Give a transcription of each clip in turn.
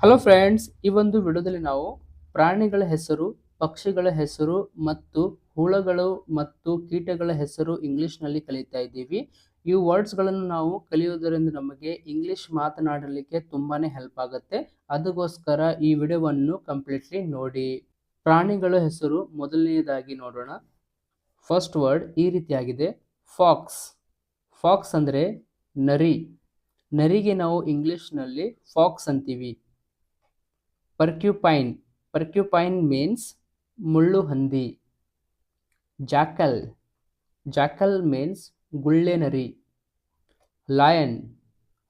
Hello friends, ಈ ಒಂದು ವಿಡಿಯೋದಲ್ಲಿ ನಾವು ಪ್ರಾಣಿಗಳ ಹೆಸರು, ಪಕ್ಷಿಗಳ ಹೆಸರು ಮತ್ತು ಹುಳಗಳು ಮತ್ತು ಕೀಟಗಳ ಹೆಸರು ಇಂಗ್ಲಿಷ್ನಲ್ಲಿ ಕಲಿತಾ ಇದ್ದೀವಿ. ಈ ವರ್ಡ್ಸ್ಗಳನ್ನು ನಾವು ಕಲಿಯುವುದರಿಂದ ನಮಗೆ ಇಂಗ್ಲಿಷ್ ಮಾತನಾಡಲಿಕ್ಕೆ ತುಂಬಾನೇ ಹೆಲ್ಪ್ ಆಗುತ್ತೆ. ಅದಕ್ಕೋಸ್ಕರ ಈ ವಿಡಿಯೋವನ್ನು ಕಂಪ್ಲೀಟ್ಲಿ ನೋಡಿ. ಪ್ರಾಣಿಗಳ ಹೆಸರು ಮೊದಲನೆಯದಾಗಿ ನೋಡೋಣ. ಫಸ್ಟ್ ವರ್ಡ್ ಈ ರೀತಿಯಾಗಿದೆ, ಫಾಕ್ಸ್. ಫಾಕ್ಸ್ ಅಂದರೆ ನರಿ. ನರಿಗೆ ನಾವು ಇಂಗ್ಲಿಷ್ನಲ್ಲಿ ಫಾಕ್ಸ್ ಅಂತೀವಿ. ಪರ್ಕ್ಯುಪೈನ್. ಪರ್ಕ್ಯುಪೈನ್ ಮೀನ್ಸ್ ಮುಳ್ಳು ಹಂದಿ. ಜಾಕಲ್. ಜಾಕಲ್ ಮೀನ್ಸ್ ಗುಳ್ಳೆ ನರಿ. ಲಯನ್.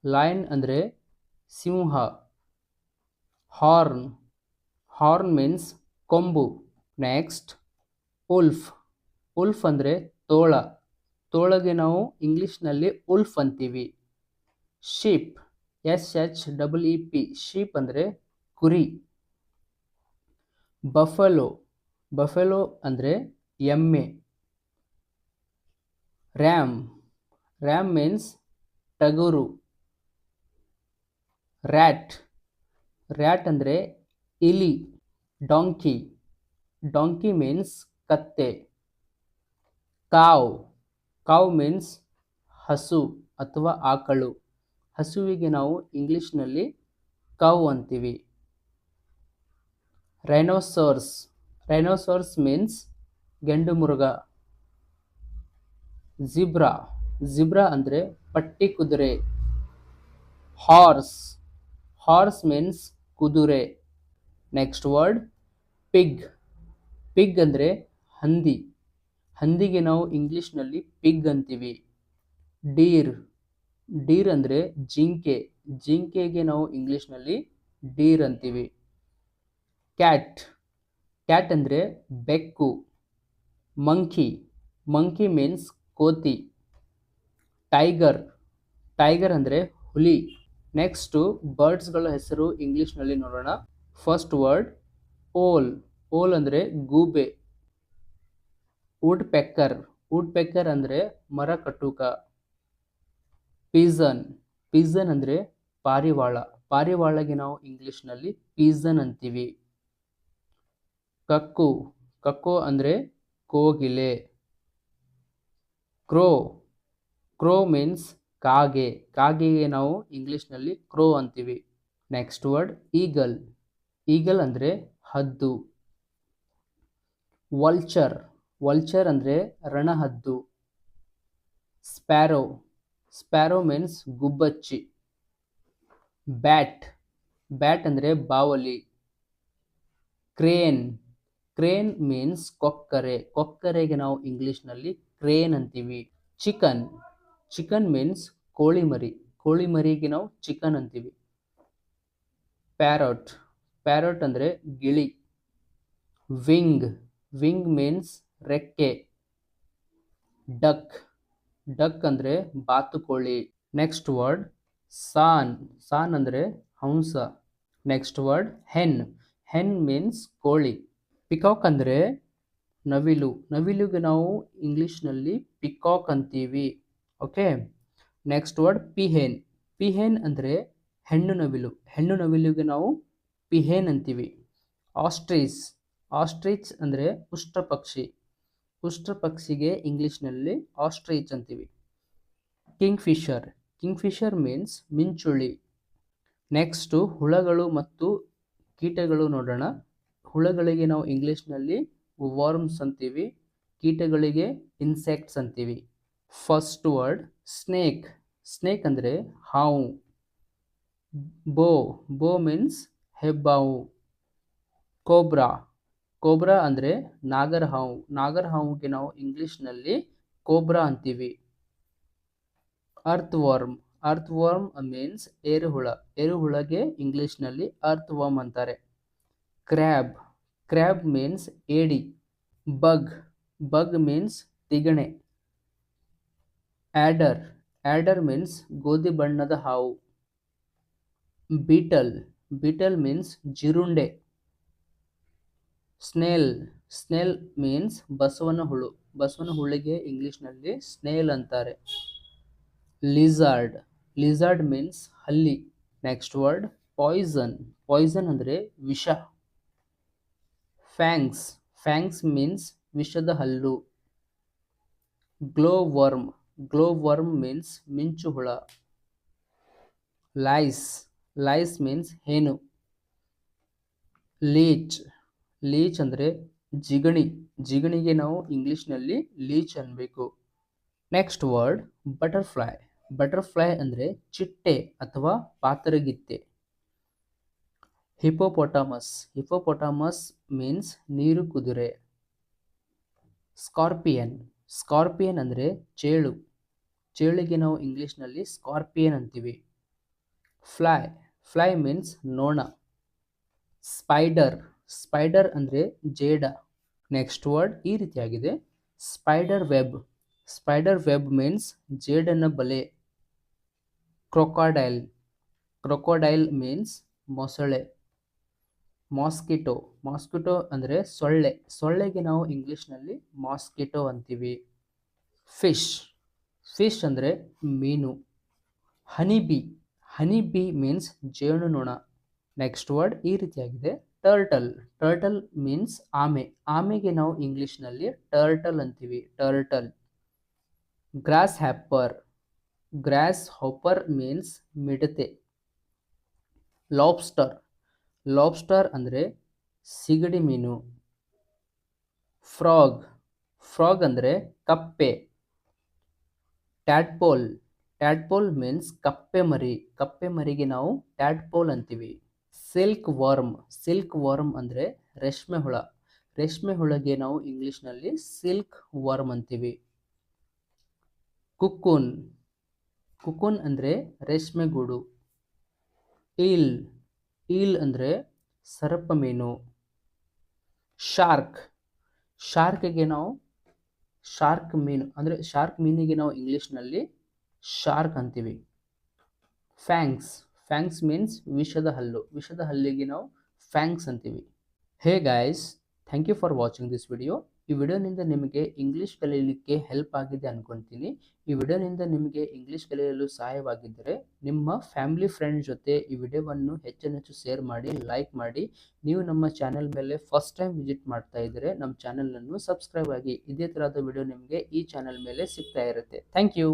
ಲಯನ್ ಅಂದರೆ ಸಿಂಹ. ಹಾರ್ನ್. ಹಾರ್ನ್ ಮೀನ್ಸ್ ಕೊಂಬು. Next wolf. ಉಲ್ಫ್ ಅಂದರೆ ತೋಳ. ತೋಳಗೆ ನಾವು ಇಂಗ್ಲಿಷ್ನಲ್ಲಿ ಉಲ್ಫ್ ಅಂತೀವಿ. ಶೀಪ್. SHEEP. ಶೀಪ್ ಅಂದರೆ ಕುರಿ. ಬಫೆಲೋ. ಬಫೆಲೋ ಅಂದರೆ ಎಮ್ಮೆ. ರ್ಯಾಮ್. ರ್ಯಾಮ್ ಮೀನ್ಸ್ ಟಗರು. ರ್ಯಾಟ್. ರ್ಯಾಟ್ ಅಂದರೆ ಇಲಿ. ಡಾಂಕಿ. ಡಾಂಕಿ ಮೀನ್ಸ್ ಕತ್ತೆ. ಕಾವ್. ಕಾವ್ ಮೀನ್ಸ್ ಹಸು ಅಥವಾ ಆಕಳು. ಹಸುವಿಗೆ ನಾವು ಇಂಗ್ಲಿಷ್ನಲ್ಲಿ ಕೌ ಅಂತೀವಿ. ರೈನೋಸರ್ಸ್. ರೈನೋಸರ್ಸ್ ಮೀನ್ಸ್ ಗೆಂಡು ಮೃಗ. ಜಿಬ್ರಾ. ಜಿಬ್ರಾ ಅಂದರೆ ಪಟ್ಟಿ ಕುದುರೆ. ಹಾರ್ಸ್. ಹಾರ್ಸ್ ಮೀನ್ಸ್ ಕುದುರೆ. Next word pig. ಪಿಗ್ ಅಂದರೆ ಹಂದಿ. ಹಂದಿಗೆ ನಾವು ಇಂಗ್ಲಿಷ್ನಲ್ಲಿ ಪಿಗ್ ಅಂತೀವಿ. ಡೀರ್. ಡೀರ್ ಅಂದರೆ ಜಿಂಕೆ. ಜಿಂಕೆಗೆ ನಾವು ಇಂಗ್ಲಿಷ್ನಲ್ಲಿ ಡೀರ್ ಅಂತೀವಿ. ಕ್ಯಾಟ್. ಕ್ಯಾಟ್ ಅಂದರೆ ಬೆಕ್ಕು. ಮಂಕಿ. ಮಂಕಿ ಮೀನ್ಸ್ ಕೋತಿ. ಟೈಗರ್. ಟೈಗರ್ ಅಂದರೆ ಹುಲಿ. ನೆಕ್ಸ್ಟು ಬರ್ಡ್ಸ್ಗಳ ಹೆಸರು ಇಂಗ್ಲಿಷ್ನಲ್ಲಿ ನೋಡೋಣ. ಫಸ್ಟ್ ವರ್ಡ್ ಓಲ್. ಓಲ್ ಅಂದರೆ ಗೂಬೆ. ವುಡ್ ಪೆಕ್ಕರ್. ವುಡ್ ಪೆಕ್ಕರ್ ಅಂದರೆ ಮರ ಕಟುಕ. ಪಿಜನ್. ಪಿಜನ್ ಅಂದರೆ ಪಾರಿವಾಳ. ಪಾರಿವಾಳಗೆ ನಾವು ಇಂಗ್ಲಿಷ್ನಲ್ಲಿ ಪಿಜನ್ ಅಂತೀವಿ. ಕಕ್ಕು. ಕಕ್ಕು ಅಂದರೆ ಕೋಗಿಲೆ. ಕ್ರೋ. ಕ್ರೋ ಮೀನ್ಸ್ ಕಾಗೆ. ಕಾಗೆಗೆ ನಾವು ಇಂಗ್ಲಿಷ್ನಲ್ಲಿ ಕ್ರೋ ಅಂತೀವಿ. Next word eagle. ಈಗಲ್ ಅಂದರೆ ಹದ್ದು. ವಲ್ಚರ್. ವಲ್ಚರ್ ಅಂದರೆ ರಣಹದ್ದು. ಸ್ಪ್ಯಾರೋ. ಸ್ಪ್ಯಾರೋ ಮೀನ್ಸ್ ಗುಬ್ಬಚ್ಚಿ. ಬ್ಯಾಟ್. ಬ್ಯಾಟ್ ಅಂದರೆ ಬಾವಲಿ. ಕ್ರೇನ್. ಕ್ರೇನ್ ಮೀನ್ಸ್ ಕೊಕ್ಕರೆ. ಕೊಕ್ಕರೆಗೆ ನಾವು ಇಂಗ್ಲಿಷ್ನಲ್ಲಿ ಕ್ರೇನ್ ಅಂತೀವಿ. ಚಿಕನ್. ಚಿಕನ್ ಮೀನ್ಸ್ ಕೋಳಿ ಮರಿ. ಕೋಳಿ ಮರಿಗೆ ನಾವು ಚಿಕನ್ ಅಂತೀವಿ. ಪ್ಯಾರೋಟ್. ಪ್ಯಾರೋಟ್ ಅಂದರೆ ಗಿಳಿ. ವಿಂಗ್. ವಿಂಗ್ ಮೀನ್ಸ್ ರೆಕ್ಕೆ. ಡಕ್. ಡಕ್ ಅಂದರೆ ಬಾತುಕೋಳಿ. ನೆಕ್ಸ್ಟ್ ವರ್ಡ್ ಸಾನ್. ಸಾನ್ ಅಂದರೆ ಹಂಸ. ನೆಕ್ಸ್ಟ್ ವರ್ಡ್ ಹೆನ್. ಹೆನ್ ಮೀನ್ಸ್ ಕೋಳಿ. ಪಿಕಾಕ್ ಅಂದರೆ ನವಿಲು. ನವಿಲುಗೆ ನಾವು ಇಂಗ್ಲಿಷ್ನಲ್ಲಿ ಪಿಕಾಕ್ ಅಂತೀವಿ. Okay. Next word peahen. Peahen ಅಂದರೆ ಹೆಣ್ಣು ನವಿಲು. ಹೆಣ್ಣು ನವಿಲುಗೆ ನಾವು ಪಿಹೇನ್ ಅಂತೀವಿ. ಆಸ್ಟ್ರಿಚ್. ಆಸ್ಟ್ರಿಚ್ ಅಂದರೆ ಉಷ್ಟ್ರ ಪಕ್ಷಿ. ಉಷ್ಟ್ರ ಪಕ್ಷಿಗೆ ಇಂಗ್ಲಿಷ್ನಲ್ಲಿ ಆಸ್ಟ್ರಿಚ್ ಅಂತೀವಿ. Kingfisher. Kingfisher means ಮಿಂಚುಳಿ. ನೆಕ್ಸ್ಟು ಹುಳಗಳು ಮತ್ತು ಕೀಟಗಳು ನೋಡೋಣ. ಹುಳಗಳಿಗೆ ನಾವು ಇಂಗ್ಲಿಷ್ನಲ್ಲಿ ವರ್ಮ್ಸ್ ಅಂತೀವಿ. ಕೀಟಗಳಿಗೆ ಇನ್ಸೆಕ್ಟ್ಸ್ ಅಂತೀವಿ. First word snake. ಸ್ನೇಕ್ ಅಂದರೆ ಹಾವು. ಬೋ. ಬೋ ಮೀನ್ಸ್ ಹೆಬ್ಬಾವು. ಕೋಬ್ರಾ. ಕೋಬ್ರಾ ಅಂದರೆ ನಾಗರಹಾವು. ನಾಗರಹಾವುಗೆ ನಾವು ಇಂಗ್ಲಿಷ್ನಲ್ಲಿ ಕೋಬ್ರಾ ಅಂತೀವಿ. Earthworm. Earthworm means ಏರುಹುಳ. ಏರುಹುಳಗೆ ಇಂಗ್ಲಿಷ್ನಲ್ಲಿ ಅರ್ತ್ ವರ್ಮ್ ಅಂತಾರೆ. ಕ್ರ್ಯಾಬ್. ಕ್ರ್ಯಾಬ್ ಮೀನ್ಸ್ ಏಡಿ. ಬಗ್. ಬಗ್ ಮೀನ್ಸ್ ತಿಗಣೆ. ಆ್ಯಡರ್. ಆ್ಯಡರ್ ಮೀನ್ಸ್ ಗೋಧಿ ಬಣ್ಣದ ಹಾವು. ಬೀಟಲ್. ಬೀಟಲ್ ಮೀನ್ಸ್ ಜಿರುಂಡೆ. ಸ್ನೇಲ್. ಸ್ನೇಲ್ ಮೀನ್ಸ್ ಬಸವನ ಹುಳು. ಬಸವನ ಹುಳಿಗೆ ಇಂಗ್ಲಿಷ್ನಲ್ಲಿ ಸ್ನೇಲ್ ಅಂತಾರೆ. ಲಿಝಾರ್ಡ್. ಲಿಝಾರ್ಡ್ ಮೀನ್ಸ್ ಹಲ್ಲಿ. ನೆಕ್ಸ್ಟ್ ವರ್ಡ್ ಪಾಯ್ಸನ್, ಪಾಯ್ಸನ್ ಅಂದರೆ ವಿಷ. ಫ್ಯಾಂಗ್ಸ್, ಫ್ಯಾಂಗ್ಸ್ ಮೀನ್ಸ್ ವಿಷದ ಹಲ್ಲು. Glow worm, glow worm means ಮಿಂಚು ಹುಳ. ಲೈಸ್, ಲೈಸ್ ಮೀನ್ಸ್ ಹೇನು. ಲೀಚ್, ಲೀಚ್ ಅಂದರೆ ಜಿಗಣಿ, ಜಿಗಣಿಗೆ ನಾವು ಇಂಗ್ಲಿಷ್ನಲ್ಲಿ ಲೀಚ್ ಅನ್ಬೇಕು. ನೆಕ್ಸ್ಟ್ ವರ್ಡ್ ಬಟರ್ಫ್ಲೈ, ಬಟರ್ಫ್ಲೈ ಅಂದರೆ ಚಿಟ್ಟೆ ಅಥವಾ ಪಾತರಗಿತ್ತೆ. ಹಿಪೋಪೊಟಾಮಸ್, ಹಿಪೋಪೊಟಾಮಸ್ ಮೀನ್ಸ್ ನೀರು ಕುದುರೆ. ಸ್ಕಾರ್ಪಿಯನ್, ಸ್ಕಾರ್ಪಿಯನ್ ಅಂದರೆ ಚೇಳು, ಚೇಳಿಗೆ ನಾವು ಇಂಗ್ಲಿಷ್ನಲ್ಲಿ ಸ್ಕಾರ್ಪಿಯನ್ ಅಂತೀವಿ. ಫ್ಲೈ, ಫ್ಲೈ ಮೀನ್ಸ್ ನೋಣ. ಸ್ಪೈಡರ್, ಸ್ಪೈಡರ್ ಅಂದರೆ ಜೇಡ. ನೆಕ್ಸ್ಟ್ ವರ್ಡ್ ಈ ರೀತಿಯಾಗಿದೆ, spider web, spider web means ಜೇಡನ ಬಲೆ. ಕ್ರೊಕೊಡೈಲ್, ಕ್ರೊಕೊಡೈಲ್ ಮೀನ್ಸ್ ಮೊಸಳೆ. ಮಾಸ್ಕಿಟೋ, ಮಾಸ್ಕಿಟೋ ಅಂದರೆ ಸೊಳ್ಳೆ, ಸೊಳ್ಳೆಗೆ ನಾವು ಇಂಗ್ಲಿಷ್ನಲ್ಲಿ ಮಾಸ್ಕಿಟೋ ಅಂತೀವಿ. ಫಿಶ್, ಫಿಶ್ ಅಂದರೆ ಮೀನು. Honey bee, honey bee means ಜೇನುನೊಣ. ನೆಕ್ಸ್ಟ್ ವರ್ಡ್ ಈ ರೀತಿಯಾಗಿದೆ, ಟರ್ಟಲ್, ಟರ್ಟಲ್ ಮೀನ್ಸ್ ಆಮೆ, ಆಮೆಗೆ ನಾವು ಇಂಗ್ಲಿಷ್ನಲ್ಲಿ ಟರ್ಟಲ್ ಅಂತೀವಿ, turtle. Grasshopper, grasshopper means ಮಿಡತೆ. ಲಾಬ್ಸ್ಟರ್, ಲಾಬ್ಸ್ಟರ್ ಅಂದರೆ ಸಿಗಡಿ ಮೀನು. ಫ್ರಾಗ್, ಫ್ರಾಗ್ ಅಂದರೆ ಕಪ್ಪೆ. ಟ್ಯಾಡ್ಪೋಲ್, ಟ್ಯಾಡ್ಪೋಲ್ ಮೀನ್ಸ್ ಕಪ್ಪೆ ಮರಿ, ಕಪ್ಪೆ ಮರಿಗೆ ನಾವು ಟ್ಯಾಡ್ಪೋಲ್ ಅಂತೀವಿ. ಸಿಲ್ಕ್ ವರ್ಮ್, ಸಿಲ್ಕ್ ವರ್ಮ್ ಅಂದರೆ ರೇಷ್ಮೆ ಹುಳ, ರೇಷ್ಮೆ ಹುಳಗೆ ನಾವು ಇಂಗ್ಲಿಷ್ನಲ್ಲಿ ಸಿಲ್ಕ್ ವರ್ಮ್ ಅಂತೀವಿ. ಕುಕ್ಕೂನ್, ಕುಕ್ಕೂನ್ ಅಂದರೆ ರೇಷ್ಮೆ ಗೂಡು. ಈಲ್, ಈಲ್ ಅಂದರೆ ಸರ್ಪ ಮೀನು. ಶಾರ್ಕ್, ಶಾರ್ಕ್ಗೆ ನಾವು ಶಾರ್ಕ್ ಮೀನು ಅಂದರೆ ಶಾರ್ಕ್ ಮೀನಿಗೆ ನಾವು ಇಂಗ್ಲಿಷ್ನಲ್ಲಿ ಶಾರ್ಕ್ ಅಂತೀವಿ. ಫ್ಯಾಂಗ್ಸ್, ಫ್ಯಾಂಗ್ಸ್ ಮೀನ್ಸ್ ವಿಷದ ಹಲ್ಲು, ವಿಷದ ಹಲ್ಲಿಗೆ ನಾವು ಫ್ಯಾಂಗ್ಸ್ ಅಂತೀವಿ. Hey guys, thank you for watching this video. ಈ ವಿಡಿಯೋನಿಂದ ನಿಮಗೆ ಇಂಗ್ಲೀಷ್ ಕಲಿಯಲಿಕ್ಕೆ ಹೆಲ್ಪ್ ಆಗಿದೆ ಅನ್ಕೊತೀನಿ. ಈ ವಿಡಿಯೋನಿಂದ ನಿಮಗೆ ಇಂಗ್ಲೀಷ್ ಕಲಿಯಲು ಸಹಾಯವಾಗಿದ್ದರೆ ನಿಮ್ಮ ಫ್ಯಾಮಿಲಿ ಫ್ರೆಂಡ್ ಜೊತೆ ಈ ವಿಡಿಯೋವನ್ನು ಹೆಚ್ಚು ಶೇರ್ ಮಾಡಿ, ಲೈಕ್ ಮಾಡಿ. ನೀವು ನಮ್ಮ ಚಾನೆಲ್ ಮೇಲೆ ಫಸ್ಟ್ ಟೈಮ್ ವಿಸಿಟ್ ಮಾಡ್ತಾ ಇದ್ದರೆ ನಮ್ಮ ಚಾನೆಲನ್ನು ಸಬ್ಸ್ಕ್ರೈಬ್ ಆಗಿ. ಇದೇ ಥರದ ವಿಡಿಯೋ ನಿಮಗೆ ಈ ಚಾನೆಲ್ ಮೇಲೆ ಸಿಗ್ತಾ ಇರುತ್ತೆ. Thank you.